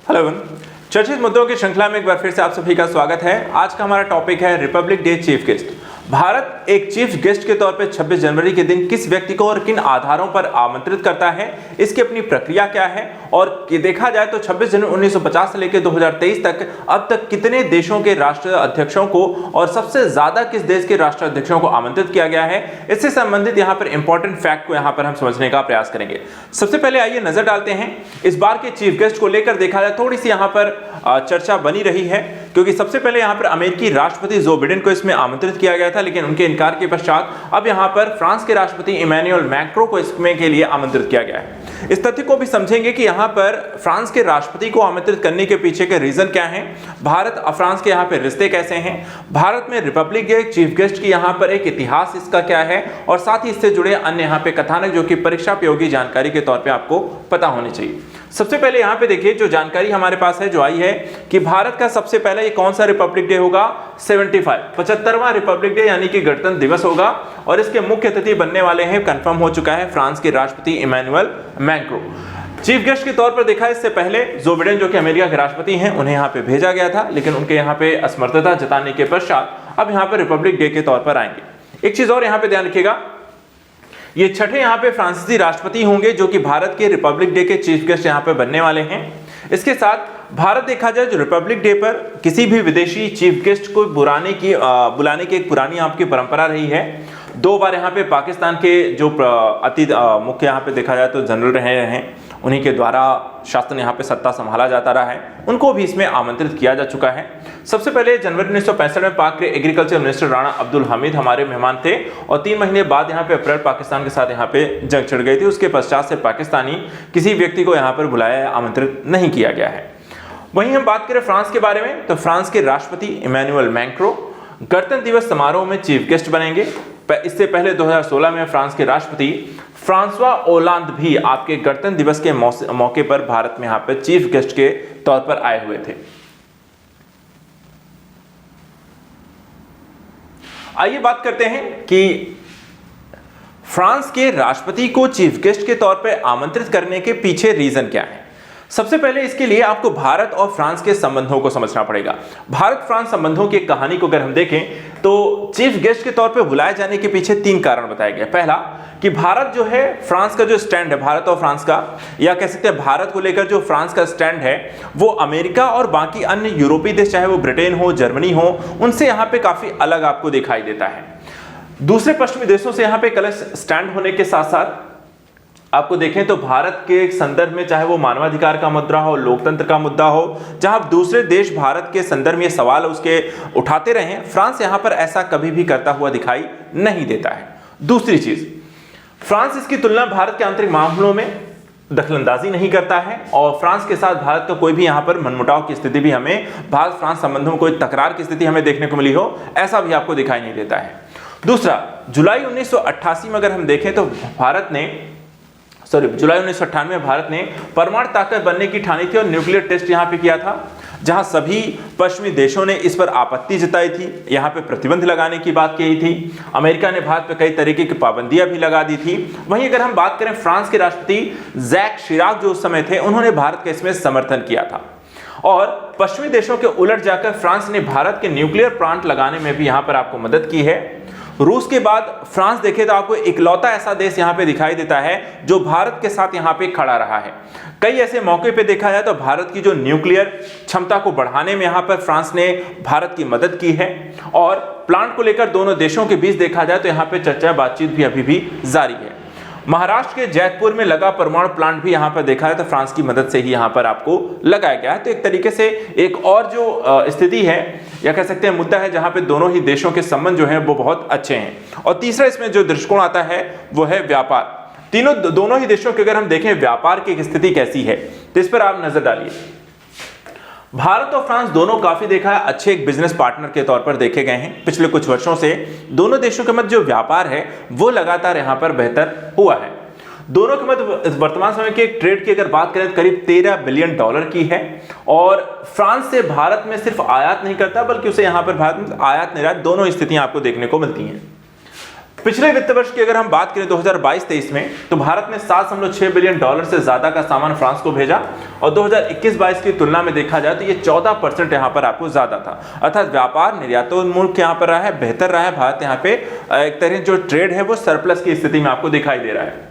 Hello everyone, चर्चित मुद्दों की श्रृंखला में एक बार फिर से आप सभी का स्वागत है। आज का हमारा टॉपिक है Republic day chief guest. Bharat एक चीफ गेस्ट के तौर पे 26 जनवरी के दिन किस व्यक्ति को और किन आधारों पर आमंत्रित करता है, इसकी अपनी प्रक्रिया क्या है और देखा जाए तो 26 जनवरी 1950 से लेकर 2023 तक अब तक कितने देशों के राष्ट्र अध्यक्षों को और सबसे ज्यादा किस देश के राष्ट्र अध्यक्षों को आमंत्रित किया गया है, इससे संबंधित यहाँ पर इंपॉर्टेंट फैक्ट को यहाँ पर हम समझने का प्रयास करेंगे। सबसे पहले आइए नजर डालते हैं इस बार के चीफ गेस्ट को लेकर। देखा जाए थोड़ी सी यहाँ पर चर्चा बनी रही है, क्योंकि सबसे पहले यहाँ पर अमेरिकी राष्ट्रपति जो बिडेन को इसमें आमंत्रित किया गया था, लेकिन उनके इनकार के पश्चात अब यहाँ पर फ्रांस के राष्ट्रपति इमैनुअल मैक्रों को इसमें के लिए आमंत्रित किया गया है। इस तथ्य को भी समझेंगे कि यहाँ पर फ्रांस के राष्ट्रपति को आमंत्रित करने के पीछे के रीजन क्या हैं, भारत और फ्रांस के यहाँ पे रिश्ते कैसे हैं, भारत में रिपब्लिक डे चीफ गेस्ट की यहाँ पर एक इतिहास इसका क्या है, और साथ ही इससे जुड़े अन्य यहाँ पे कथानक जो कि परीक्षा उपयोगी जानकारी के तौर पे आपको पता होनी चाहिए। सबसे पहले यहाँ पे देखिए जो जानकारी हमारे पास है, जो आई है कि भारत का सबसे पहले ये कौन सा रिपब्लिक डे होगा, 75वां रिपब्लिक डे यानी कि गणतंत्र दिवस होगा, और इसके मुख्य अतिथि बनने वाले हैं, कंफर्म हो चुका है, फ्रांस के राष्ट्रपति इमैनुअल मैक्रों। चीफ गेस्ट के तौर पर देखा इससे पहले जो बिडेन जो कि अमेरिका के राष्ट्रपति हैं उन्हें यहाँ पे भेजा गया था, लेकिन उनके यहाँ पे असमर्थता जताने के पश्चात अब यहाँ पे रिपब्लिक डे के तौर पर आएंगे। एक चीज और यहाँ पे ध्यान रखिएगा, ये छठे यहाँ पे फ्रांसीसी राष्ट्रपति होंगे जो कि भारत के रिपब्लिक डे के चीफ गेस्ट यहाँ पे बनने वाले हैं। इसके साथ भारत देखा जाए जो रिपब्लिक डे पर किसी भी विदेशी चीफ गेस्ट को बुलाने की एक पुरानी आपकी परंपरा रही है। 2 बार यहाँ पे पाकिस्तान के जो अति मुख्य यहाँ पे देखा जाए तो जनरल रहे हैं, उन्हीं के द्वारा शासन यहाँ पे सत्ता संभाला जाता रहा है, उनको भी इसमें आमंत्रित किया जा चुका है। सबसे पहले जनवरी 1965 में पाक के एग्रीकल्चर मिनिस्टर राणा अब्दुल हमीद हमारे मेहमान थे, और 3 महीने बाद यहाँ पे अप्रैल पाकिस्तान के साथ यहाँ पे जंग छिड़ गई थी। उसके पश्चात से पाकिस्तानी किसी व्यक्ति को यहाँ पर बुलाया आमंत्रित नहीं किया गया है। वहीं हम बात करें फ्रांस के बारे में, तो फ्रांस के राष्ट्रपति इमैनुअल मैक्रों गणतंत्र दिवस समारोह में चीफ गेस्ट बनेंगे। इससे पहले 2016 में फ्रांस के राष्ट्रपति फ्रांसवा ओलांद भी आपके गणतंत्र दिवस के मौके पर भारत में यहाँ पर चीफ गेस्ट के तौर पर आए हुए थे। आइए बात करते हैं कि फ्रांस के राष्ट्रपति को चीफ गेस्ट के तौर पर आमंत्रित करने के पीछे रीजन क्या है। सबसे पहले इसके लिए आपको भारत और फ्रांस के संबंधों को समझना पड़ेगा। भारत फ्रांस संबंधों की कहानी को अगर हम देखें तो चीफ गेस्ट के तौर पे बुलाए जाने के पीछे 3 कारण बताए गए। पहला कि भारत जो है, फ्रांस का जो स्टैंड है, भारत और फ्रांस का, या कह सकते हैं भारत को लेकर जो फ्रांस का स्टैंड है, वो अमेरिका और बाकी अन्य यूरोपीय देश, चाहे वो ब्रिटेन हो, जर्मनी हो, उनसे यहाँ पे काफी अलग आपको दिखाई देता है। दूसरे पश्चिमी देशों से यहाँ पे एक अलग स्टैंड होने के साथ साथ आपको देखें तो भारत के संदर्भ में, चाहे वो मानवाधिकार का मुद्दा हो, लोकतंत्र का मुद्दा हो, जहां दूसरे देश भारत के संदर्भ में सवाल उसके उठाते रहे, फ्रांस यहां पर ऐसा कभी भी करता हुआ दिखाई नहीं देता है। दूसरी चीज, फ्रांस इसकी तुलना भारत के आंतरिक मामलों में दखलंदाजी नहीं करता है, और फ्रांस के साथ भारत का कोई भी यहां पर मनमुटाव की स्थिति भी हमें, भारत फ्रांस संबंधों में कोई तकरार की स्थिति हमें देखने को मिली हो, ऐसा भी आपको दिखाई नहीं देता है। दूसरा, जुलाई 1988 में अगर हम देखें तो जुलाई 1998 में भारत ने परमाणु ताकत बनने की ठानी थी और न्यूक्लियर टेस्ट यहां पे किया था, जहां सभी पश्चिमी देशों ने इस पर आपत्ति जताई थी, यहां पे प्रतिबंध लगाने की बात कही थी। अमेरिका ने भारत पर कई तरीके की पाबंदियां भी लगा दी थी। वहीं अगर हम बात करें फ्रांस के राष्ट्रपति जैक शिराक जो उस समय थे, उन्होंने भारत का इसमें समर्थन किया था, और पश्चिमी देशों के उलट जाकर फ्रांस ने भारत के न्यूक्लियर प्लांट लगाने में भी यहां पर आपको मदद की है। रूस के बाद फ्रांस देखे तो आपको इकलौता ऐसा देश यहां पे दिखाई देता है जो भारत के साथ यहां पे खड़ा रहा है। कई ऐसे मौके पे देखा जाए तो भारत की जो न्यूक्लियर क्षमता को बढ़ाने में यहां पर फ्रांस ने भारत की मदद की है, और प्लांट को लेकर दोनों देशों के बीच देखा जाए तो यहां पे चर्चा बातचीत भी अभी भी जारी है। महाराष्ट्र के जैतपुर में लगा परमाणु प्लांट भी यहां पर देखा है तो फ्रांस की मदद से ही यहां पर आपको लगाया गया है। तो एक तरीके से एक और जो स्थिति है, या कह सकते हैं मुद्दा है, जहां पे दोनों ही देशों के संबंध जो हैं वो बहुत अच्छे हैं। और तीसरा इसमें जो दृष्टिकोण आता है वो है व्यापार। दोनों ही देशों के अगर हम देखें व्यापार की स्थिति कैसी है, तो इस पर आप नजर डालिए। भारत और फ्रांस दोनों काफी देखा है अच्छे एक बिजनेस पार्टनर के तौर पर देखे गए हैं। पिछले कुछ वर्षों से दोनों देशों के मध्य जो व्यापार है वो लगातार यहां पर बेहतर हुआ है। दोनों के मध्य वर्तमान समय के ट्रेड की अगर बात करें तो करीब $13 बिलियन की है, और फ्रांस से भारत में सिर्फ आयात नहीं करता बल्कि उसे यहां पर भारत में आयात निर्यात दोनों स्थितियां आपको देखने को मिलती हैं। पिछले वित्त वर्ष की अगर हम बात करें 2022-23 में, तो भारत ने $7.6 बिलियन से ज्यादा का सामान फ्रांस को भेजा और 2021-22 की तुलना में देखा जाए तो ये 14% यहाँ पर आपको ज्यादा था। अर्थात व्यापार निर्यातोन्मुख यहाँ पर रहा है, बेहतर रहा है। भारत यहाँ पे एक तरह जो ट्रेड है वो सरप्लस की स्थिति में आपको दिखाई दे रहा है।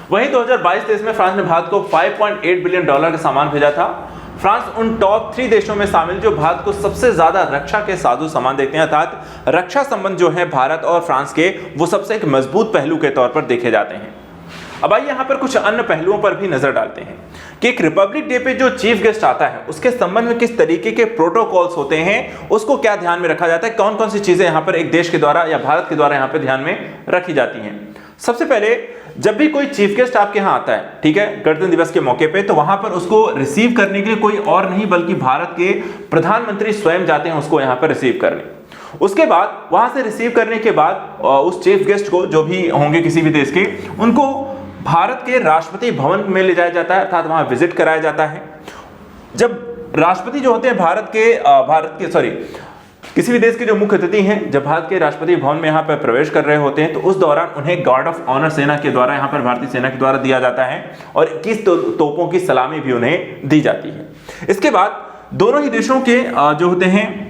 वहीं 2022-23 में फ्रांस ने भारत को $5.8 बिलियन का सामान भेजा था। फ्रांस उन टॉप 3 देशों में शामिल जो भारत को सबसे ज्यादा रक्षा के साजो सामान देते हैं, अर्थात रक्षा संबंध जो है भारत और फ्रांस के वो सबसे एक मजबूत पहलू के तौर पर देखे जाते हैं। अब आइए यहाँ पर कुछ अन्य पहलुओं पर भी नजर डालते हैं कि एक रिपब्लिक डे पे जो चीफ गेस्ट आता है उसके संबंध में किस तरीके के प्रोटोकॉल्स होते हैं, उसको क्या ध्यान में रखा जाता है, कौन कौन सी चीजें यहाँ पर एक देश के द्वारा या भारत के द्वारा यहाँ पर ध्यान में रखी जाती हैं। सबसे पहले, जब भी कोई चीफ गेस्ट आपके यहाँ आता है, ठीक है, गणतंत्र दिवस के मौके पे, तो वहां पर उसको रिसीव करने के लिए कोई और नहीं बल्कि भारत के प्रधानमंत्री स्वयं जाते हैं उसको यहाँ पर रिसीव करने। उसके बाद वहां से रिसीव करने के बाद उस चीफ गेस्ट को, जो भी होंगे किसी भी देश के, उनको भारत के राष्ट्रपति भवन में ले जाया जाता है, अर्थात वहां विजिट कराया जाता है। जब राष्ट्रपति जो होते हैं किसी भी देश के जो मुख्य अतिथि हैं, जब भारत के राष्ट्रपति भवन में यहाँ पर प्रवेश कर रहे होते हैं तो उस दौरान उन्हें गार्ड ऑफ ऑनर सेना के द्वारा, यहाँ पर भारतीय सेना के द्वारा दिया जाता है और 21 तोपों की सलामी भी उन्हें दी जाती है। इसके बाद दोनों ही देशों के जो होते हैं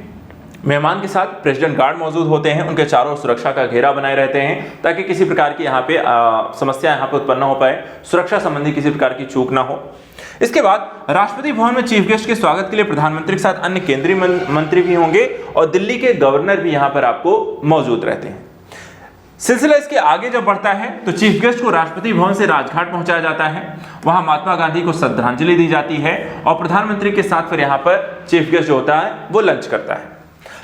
मेहमान के साथ प्रेसिडेंट गार्ड मौजूद होते हैं, उनके चारों ओर सुरक्षा का घेरा बनाए रहते हैं ताकि किसी प्रकार की यहाँ पे समस्या यहाँ पे उत्पन्न न हो पाए, सुरक्षा संबंधी किसी प्रकार की चूक ना हो। इसके बाद राष्ट्रपति भवन में चीफ गेस्ट के स्वागत के लिए प्रधानमंत्री के साथ अन्य केंद्रीय मंत्री भी होंगे और दिल्ली के गवर्नर भी यहाँ पर आपको मौजूद रहते हैं। सिलसिला इसके आगे जब बढ़ता है तो चीफ गेस्ट को राष्ट्रपति भवन से राजघाट पहुंचाया जाता है, वहां महात्मा गांधी को श्रद्धांजलि दी जाती है और प्रधानमंत्री के साथ फिर यहाँ पर चीफ गेस्ट जो होता है वो लंच करता है।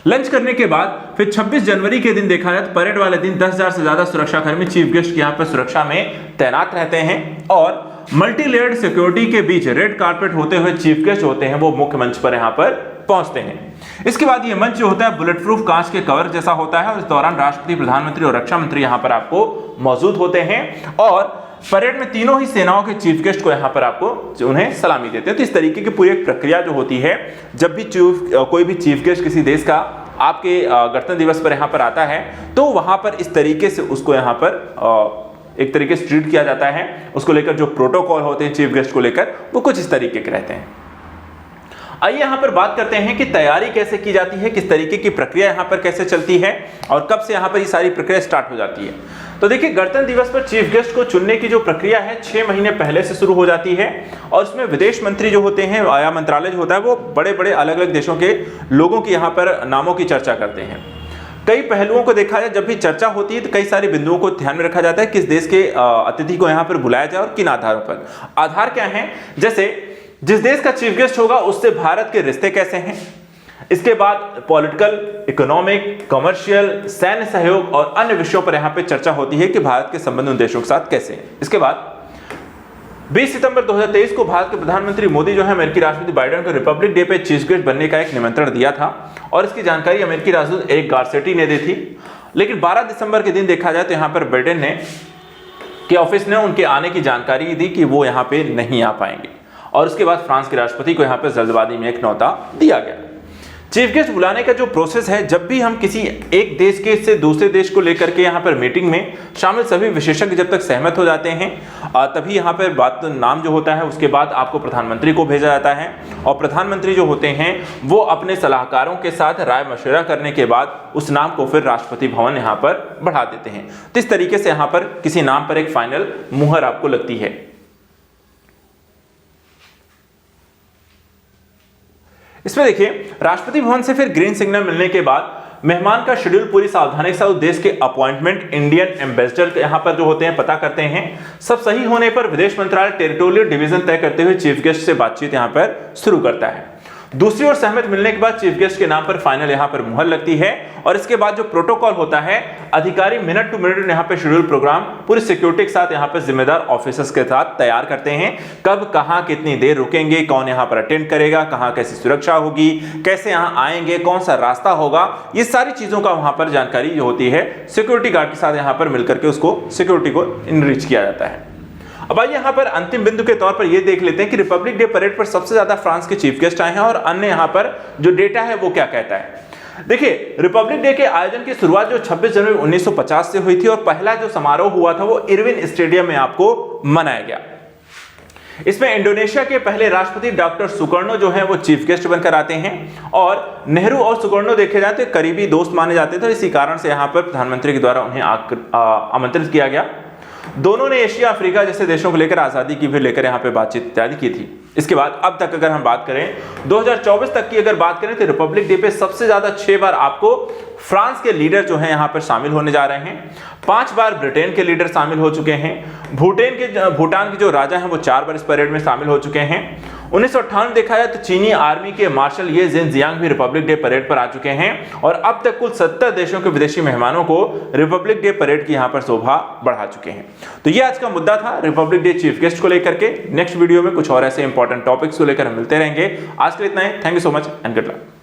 लंच करने के बाद फिर 26 जनवरी के दिन देखा जाए तो परेड वाले दिन 10,000 से ज्यादा सुरक्षाकर्मी चीफ गेस्ट के यहाँ पर सुरक्षा में तैनात रहते हैं और मल्टी लेयर्ड सिक्योरिटी के बीच रेड कारपेट होते हुए चीफ गेस्ट होते हैं वो मुख्य मंच पर यहाँ पर पहुंचते हैं। इसके बाद ये मंच जो होता है बुलेट प्रूफ कांच के कवर जैसा होता है और इस दौरान राष्ट्रपति, प्रधानमंत्री और रक्षा मंत्री यहाँ पर आपको मौजूद होते हैं और परेड में तीनों ही सेनाओं के चीफ गेस्ट को यहाँ पर आपको उन्हें सलामी देते हैं। तो इस तरीके की पूरी एक प्रक्रिया जो होती है, जब भी कोई भी चीफ गेस्ट किसी देश का आपके गणतंत्र दिवस पर यहाँ पर आता है तो वहां पर इस तरीके से उसको यहाँ पर एक तरीके से ट्रीट किया जाता है। उसको लेकर जो प्रोटोकॉल होते हैं चीफ गेस्ट को लेकर वो कुछ इस तरीके के रहते हैं। आइए यहाँ पर बात करते हैं कि तैयारी कैसे की जाती है, किस तरीके की प्रक्रिया यहाँ पर कैसे चलती है और कब से यहाँ पर ये सारी प्रक्रिया स्टार्ट हो जाती है। तो देखिए, गणतंत्र दिवस पर चीफ गेस्ट को चुनने की जो प्रक्रिया है 6 महीने पहले से शुरू हो जाती है और इसमें विदेश मंत्री जो होते हैं, आया मंत्रालय जो होता है वो बड़े बड़े अलग अलग देशों के लोगों की यहाँ पर नामों की चर्चा करते हैं। कई पहलुओं को देखा जाए, जब भी चर्चा होती है तो कई सारे बिंदुओं को ध्यान में रखा जाता है, किस देश के अतिथि को यहाँ पर बुलाया जाए और किन आधारों पर। आधार क्या है, जैसे जिस देश का चीफ गेस्ट होगा उससे भारत के रिश्ते कैसे हैं, इसके बाद पॉलिटिकल, इकोनॉमिक, कमर्शियल, सैन्य सहयोग और अन्य विषयों पर यहाँ पे चर्चा होती है कि भारत के संबंध उन देशों के साथ कैसे हैं। इसके बाद 20 सितंबर 2023 को भारत के प्रधानमंत्री मोदी जो है अमेरिकी राष्ट्रपति बाइडेन को रिपब्लिक डे पे चीफ गेस्ट बनने का एक निमंत्रण दिया था और इसकी जानकारी अमेरिकी राष्ट्रदूत एरिक गारसेटी ने दी थी। लेकिन 12 दिसंबर के दिन देखा जाए तो यहाँ पर बाइडेन के ऑफिस ने उनके आने की जानकारी दी कि वो यहाँ पे नहीं आ पाएंगे और उसके बाद फ्रांस के राष्ट्रपति को यहाँ पे जल्दबाजी में एक न्योता दिया गया। चीफ गेस्ट बुलाने का जो प्रोसेस है, जब भी हम किसी एक देश के से दूसरे देश को लेकर के यहाँ पर मीटिंग में शामिल सभी विशेषज्ञ जब तक सहमत हो जाते हैं तभी यहाँ पर बात नाम जो होता है उसके बाद आपको प्रधानमंत्री को भेजा जाता है और प्रधानमंत्री जो होते हैं वो अपने सलाहकारों के साथ राय मशवरा करने के बाद उस नाम को फिर राष्ट्रपति भवन यहाँ पर बढ़ा देते हैं। तो इस तरीके से यहाँ पर किसी नाम पर एक फाइनल मुहर आपको लगती है। इसमें देखिए, राष्ट्रपति भवन से फिर ग्रीन सिग्नल मिलने के बाद मेहमान का शेड्यूल पूरी सावधानी के साथ देश के अपॉइंटमेंट इंडियन एम्बेसडर यहां पर जो होते हैं पता करते हैं। सब सही होने पर विदेश मंत्रालय टेरिटोरियल डिवीजन तय करते हुए चीफ गेस्ट से बातचीत यहां पर शुरू करता है। दूसरी ओर सहमत मिलने के बाद चीफ गेस्ट के नाम पर फाइनल यहां पर मुहर लगती है और इसके बाद जो प्रोटोकॉल होता है, अधिकारी मिनट टू मिनट यहां पे शेड्यूल प्रोग्राम पूरी सिक्योरिटी के साथ यहां पे जिम्मेदार ऑफिसर्स के साथ तैयार करते हैं। कब, कहां, कितनी देर रुकेंगे, कौन यहां पर अटेंड करेगा, कहां कैसी सुरक्षा होगी, कैसे यहां आएंगे, कौन सा रास्ता होगा, ये सारी चीजों का वहां पर जानकारी जो होती है सिक्योरिटी गार्ड के साथ यहां पर मिलकर के उसको सिक्योरिटी को इनरिच किया जाता है। अब आइए यहाँ पर अंतिम बिंदु के तौर पर यह देख लेते हैं कि रिपब्लिक डे परेड पर सबसे ज्यादा फ्रांस के चीफ गेस्ट आए हैं और अन्य यहाँ पर जो डेटा है वो क्या कहता है। देखिए, रिपब्लिक डे के आयोजन की शुरुआत जो 26 जनवरी 1950 से हुई थी और पहला जो समारोह हुआ था वो इरविन स्टेडियम में आपको मनाया गया। इसमें इंडोनेशिया के पहले राष्ट्रपति डॉक्टर सुकर्णो जो है वो चीफ गेस्ट बनकर आते हैं और नेहरू और सुकर्णो देखे जाते करीबी दोस्त माने जाते थे, इसी कारण से यहाँ पर प्रधानमंत्री के द्वारा उन्हें आमंत्रित किया गया। दोनों ने एशिया अफ्रीका जैसे देशों को लेकर आजादी की भी लेकर यहाँ पे बातचीत इत्यादि की थी। इसके बाद अब तक अगर हम बात करें 2024 तक की अगर बात करें तो रिपब्लिक डे पे सबसे ज्यादा 6 बार आपको फ्रांस के लीडर जो हैं यहाँ पर शामिल होने जा रहे हैं, 5 बार ब्रिटेन के लीडर शामिल हो चुके हैं, भूटान के जो राजा हैं वो 4 बार इस परेड में शामिल हो चुके हैं। 1998 देखा जाए तो चीनी आर्मी के मार्शल ये जिनजियांग भी रिपब्लिक डे परेड पर आ चुके हैं और अब तक कुल 70 देशों के विदेशी मेहमानों को रिपब्लिक डे परेड की यहाँ पर शोभा बढ़ा चुके हैं। तो ये आज का मुद्दा था रिपब्लिक डे चीफ गेस्ट को लेकर के। नेक्स्ट वीडियो में कुछ और ऐसे इंपॉर्टेंट टॉपिक्स को लेकर हम मिलते रहेंगे। आज के लिए इतना ही। Thank you so much and good luck.